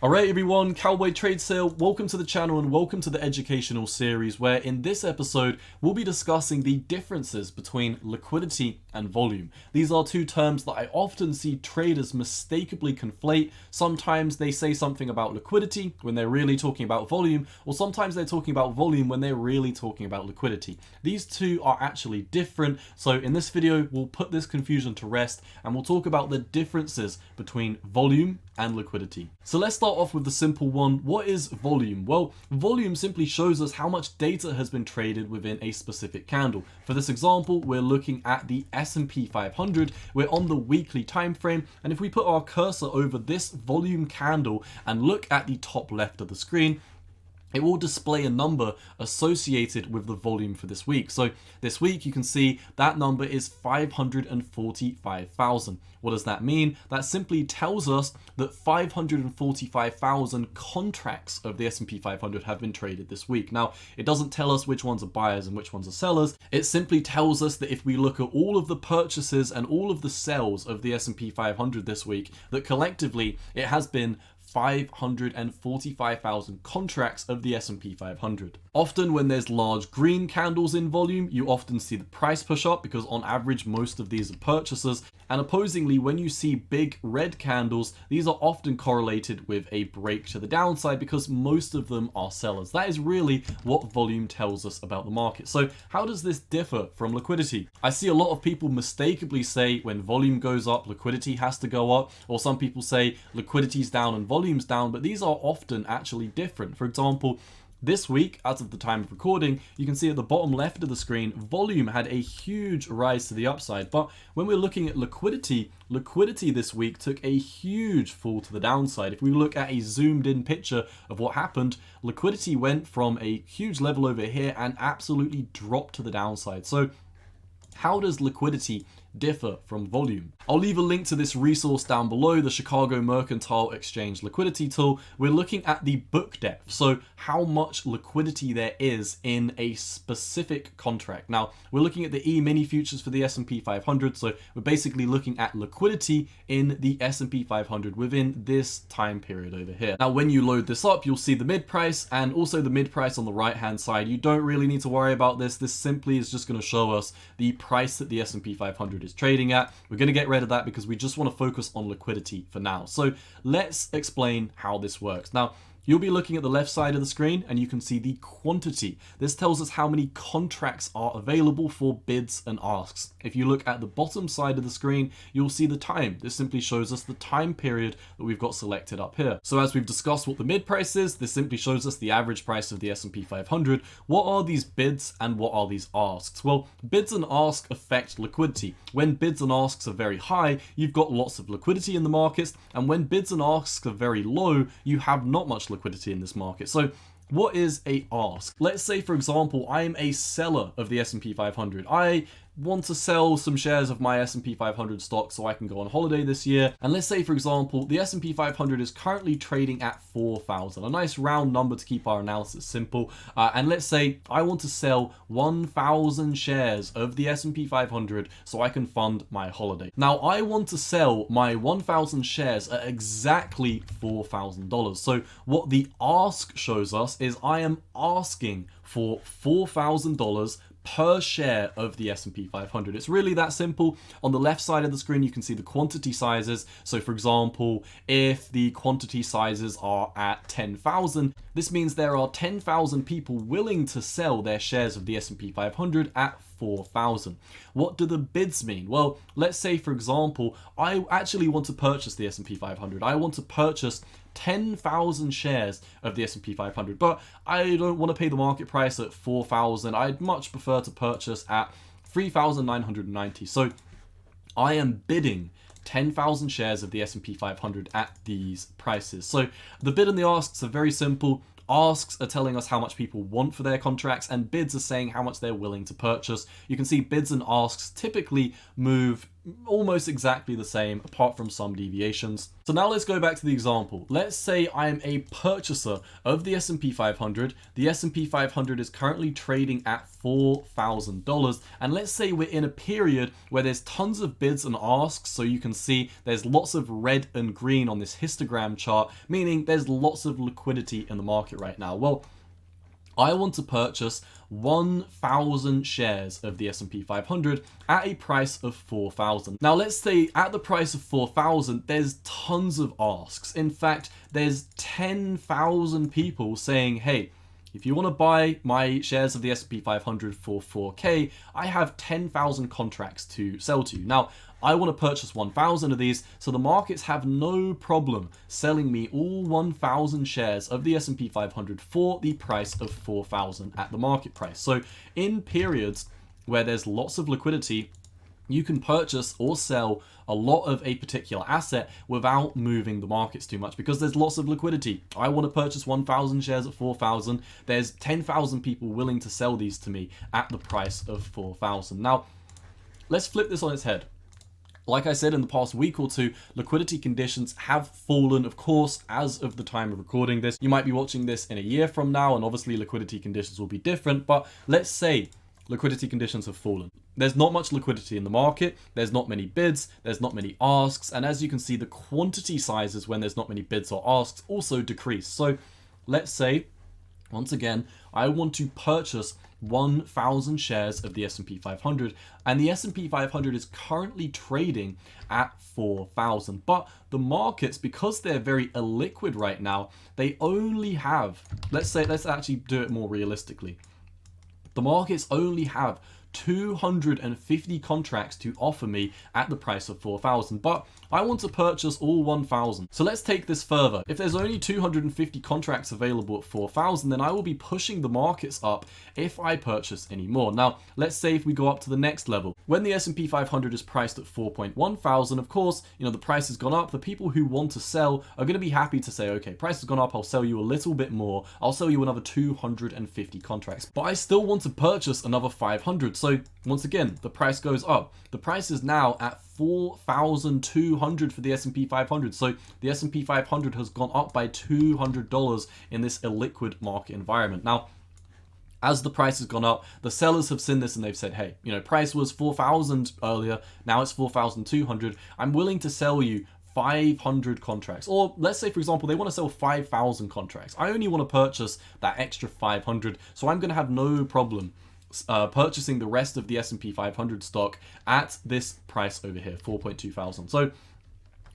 Alright everyone, Cowboy Trade Sale, welcome to the channel and welcome to the educational series where in this episode we'll be discussing the differences between liquidity and volume. These are two terms that I often see traders mistakenly conflate. Sometimes they say something about liquidity when they're really talking about volume, or sometimes they're talking about volume when they're really talking about liquidity. These two are actually different, so in this video we'll put this confusion to rest and we'll talk about the differences between volume and liquidity. So let's start off with the simple one. What is volume? Well, volume simply shows us how much data has been traded within a specific candle. For this example, we're looking at the S&P 500. We're on the weekly time frame, and if we put our cursor over this volume candle and look at the top left of the screen, it will display a number associated with the volume for this week. So this week you can see that number is 545,000. What does that mean? That simply tells us that 545,000 contracts of the S&P 500 have been traded this week. Now, it doesn't tell us which ones are buyers and which ones are sellers. It simply tells us that if we look at all of the purchases and all of the sells of the S&P 500 this week, that collectively it has been 545,000 contracts of the S&P 500. Often when there's large green candles in volume, you often see the price push up because on average most of these are purchasers, and opposingly when you see big red candles, these are often correlated with a break to the downside because most of them are sellers. That is really what volume tells us about the market. So how does this differ from liquidity? I see a lot of people mistakenly say when volume goes up, liquidity has to go up, or some people say liquidity's down and volume's down, but these are often actually different. For example, this week, as of the time of recording, you can see at the bottom left of the screen, volume had a huge rise to the upside. But when we're looking at liquidity this week took a huge fall to the downside. If we look at a zoomed in picture of what happened, liquidity went from a huge level over here and absolutely dropped to the downside. So how does liquidity differ from volume? I'll leave a link to this resource down below, the Chicago Mercantile Exchange liquidity tool. We're looking at the book depth, so how much liquidity there is in a specific contract. Now, we're looking at the E-mini futures for the S&P 500, so we're basically looking at liquidity in the S&P 500 within this time period over here. Now, when you load this up, you'll see the mid price and also the mid price on the right-hand side. You don't really need to worry about this. This simply is just going to show us the price that the S&P 500 is trading at. We're going to get rid of that because we just want to focus on liquidity for now. So let's explain how this works. Now, you'll be looking at the left side of the screen and you can see the quantity. This tells us how many contracts are available for bids and asks. If you look at the bottom side of the screen, you'll see the time. This simply shows us the time period that we've got selected up here. So as we've discussed what the mid price is, this simply shows us the average price of the S&P 500. What are these bids and what are these asks? Well, bids and asks affect liquidity. When bids and asks are very high, you've got lots of liquidity in the markets, and when bids and asks are very low, you have not much liquidity in this market. So what is a ask? Let's say, for example, I am a seller of the S&P 500. I want to sell some shares of my S&P 500 stock so I can go on holiday this year. And let's say, for example, the S&P 500 is currently trading at 4,000, a nice round number to keep our analysis simple. And let's say I want to sell 1,000 shares of the S&P 500 so I can fund my holiday. Now, I want to sell my 1,000 shares at exactly $4,000. So what the ask shows us is I am asking for $4,000 per share of the S&P 500. It's really that simple. On the left side of the screen, you can see the quantity sizes. So for example, if the quantity sizes are at 10,000, this means there are 10,000 people willing to sell their shares of the S&P 500 at 4,000. What do the bids mean? Well, let's say, for example, I actually want to purchase the S&P 500. I want to purchase 10,000 shares of the S&P 500, but I don't want to pay the market price at 4,000. I'd much prefer to purchase at 3,990. So I am bidding 10,000 shares of the S&P 500 at these prices. So the bid and the asks are very simple. Asks are telling us how much people want for their contracts, and bids are saying how much they're willing to purchase. You can see bids and asks typically move almost exactly the same apart from some deviations. So now let's go back to the example. Let's say I am a purchaser of the S&P 500. The S&P 500 is currently trading at $4,000. And let's say we're in a period where there's tons of bids and asks. So you can see there's lots of red and green on this histogram chart, meaning there's lots of liquidity in the market right now. Well, I want to purchase 1,000 shares of the S&P 500 at a price of 4,000. Now let's say at the price of 4,000, there's tons of asks. In fact, there's 10,000 people saying, hey, if you want to buy my shares of the S&P 500 for 4K, I have 10,000 contracts to sell to you. Now, I want to purchase 1,000 of these, so the markets have no problem selling me all 1,000 shares of the S&P 500 for the price of 4,000 at the market price. So in periods where there's lots of liquidity, you can purchase or sell a lot of a particular asset without moving the markets too much because there's lots of liquidity. I want to purchase 1,000 shares at 4,000. There's 10,000 people willing to sell these to me at the price of 4,000. Now, let's flip this on its head. Like I said, in the past week or two, liquidity conditions have fallen, of course, as of the time of recording this. You might be watching this in a year from now, and obviously liquidity conditions will be different, but let's say liquidity conditions have fallen. There's not much liquidity in the market, there's not many bids, there's not many asks, and as you can see, the quantity sizes when there's not many bids or asks also decrease. So let's say, once again, I want to purchase 1,000 shares of the S&P 500, and the S&P 500 is currently trading at 4,000. But the markets, because they're very illiquid right now, they only have, let's actually do it more realistically. The markets only have 250 contracts to offer me at the price of 4,000, but I want to purchase all 1,000. So let's take this further. If there's only 250 contracts available at 4,000, then I will be pushing the markets up if I purchase any more. Now, let's say if we go up to the next level. When the S&P 500 is priced at 4.1 thousand, of course, the price has gone up. The people who want to sell are going to be happy to say, okay, price has gone up, I'll sell you a little bit more. I'll sell you another 250 contracts, but I still want to purchase another 500. So once again, the price goes up. The price is now at 4,200 for the S&P 500. So the S&P 500 has gone up by $200 in this illiquid market environment. Now, as the price has gone up, the sellers have seen this and they've said, hey, price was 4,000 earlier, now it's 4,200. I'm willing to sell you 500 contracts. Or let's say, for example, they want to sell 5,000 contracts. I only want to purchase that extra 500, so I'm going to have no problem purchasing the rest of the S&P 500 stock at this price over here, 4.2 thousand. So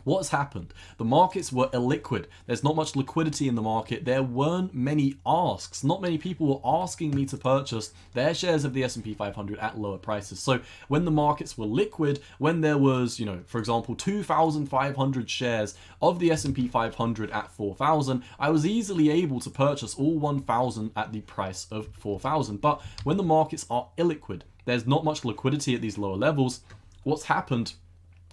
what's happened? The markets were illiquid. There's not much liquidity in the market. There weren't many asks. Not many people were asking me to purchase their shares of the S&P 500 at lower prices. So when the markets were liquid, when there was, for example, 2,500 shares of the S&P 500 at 4,000, I was easily able to purchase all 1,000 at the price of 4,000. But when the markets are illiquid, there's not much liquidity at these lower levels. What's happened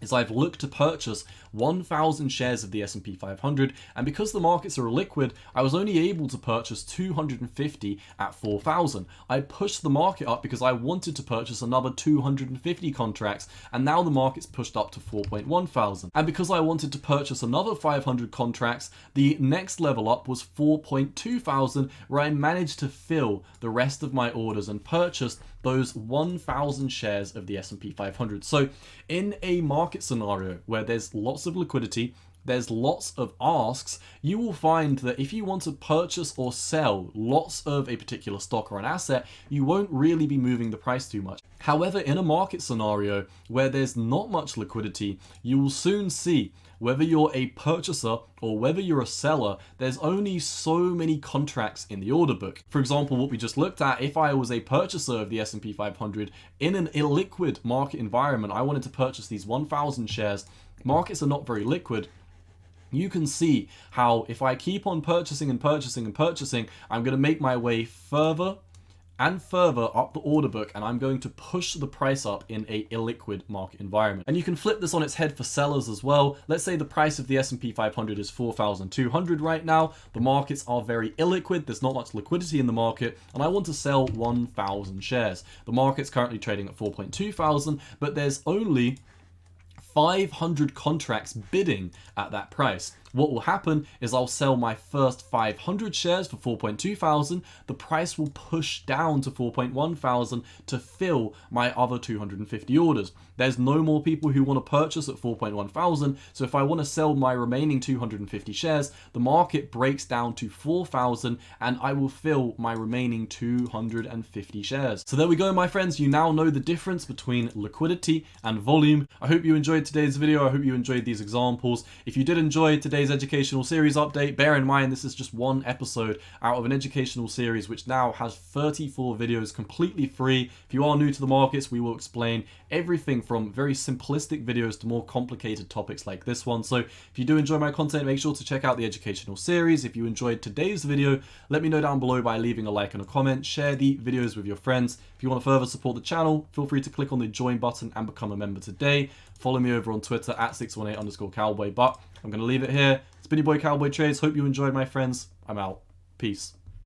is I've looked to purchase 1,000 shares of the S&P 500, and because the markets are illiquid, I was only able to purchase 250 at 4,000. I pushed the market up because I wanted to purchase another 250 contracts, and now the market's pushed up to 4.1 thousand. And because I wanted to purchase another 500 contracts, the next level up was 4.2 thousand, where I managed to fill the rest of my orders and purchased those 1,000 shares of the S&P 500. So in a market scenario where there's lots of liquidity, there's lots of asks, you will find that if you want to purchase or sell lots of a particular stock or an asset, you won't really be moving the price too much. However, in a market scenario where there's not much liquidity, you will soon see whether you're a purchaser or whether you're a seller, there's only so many contracts in the order book. For example, what we just looked at, if I was a purchaser of the S&P 500 in an illiquid market environment, I wanted to purchase these 1,000 shares. Markets are not very liquid. You can see how if I keep on purchasing and purchasing and purchasing, I'm going to make my way further and further up the order book, and I'm going to push the price up in a illiquid market environment. And you can flip this on its head for sellers as well. Let's say the price of the S&P 500 is 4,200 right now. The markets are very illiquid. There's not much liquidity in the market, and I want to sell 1,000 shares. The market's currently trading at 4.2 thousand, but there's only 500 contracts bidding at that price. What will happen is I'll sell my first 500 shares for 4.2 thousand. The price will push down to 4.1 thousand to fill my other 250 orders. There's no more people who want to purchase at 4.1 thousand. So if I want to sell my remaining 250 shares, the market breaks down to 4,000 and I will fill my remaining 250 shares. So there we go, my friends. You now know the difference between liquidity and volume. I hope you enjoyed today's video. I hope you enjoyed these examples. If you did enjoy today's educational series update, bear in mind this is just one episode out of an educational series which now has 34 videos completely free. If you are new to the markets, we will explain everything from very simplistic videos to more complicated topics like this one. So if you do enjoy my content, make sure to check out the educational series. If you enjoyed today's video, let me know down below by leaving a like and a comment. Share the videos with your friends. If you want to further support the channel, feel free to click on the join button and become a member today. Follow me over on Twitter at 618_cowboy. But I'm going to leave it here. It's been your boy Cowboy Trades. Hope you enjoyed, my friends. I'm out. Peace.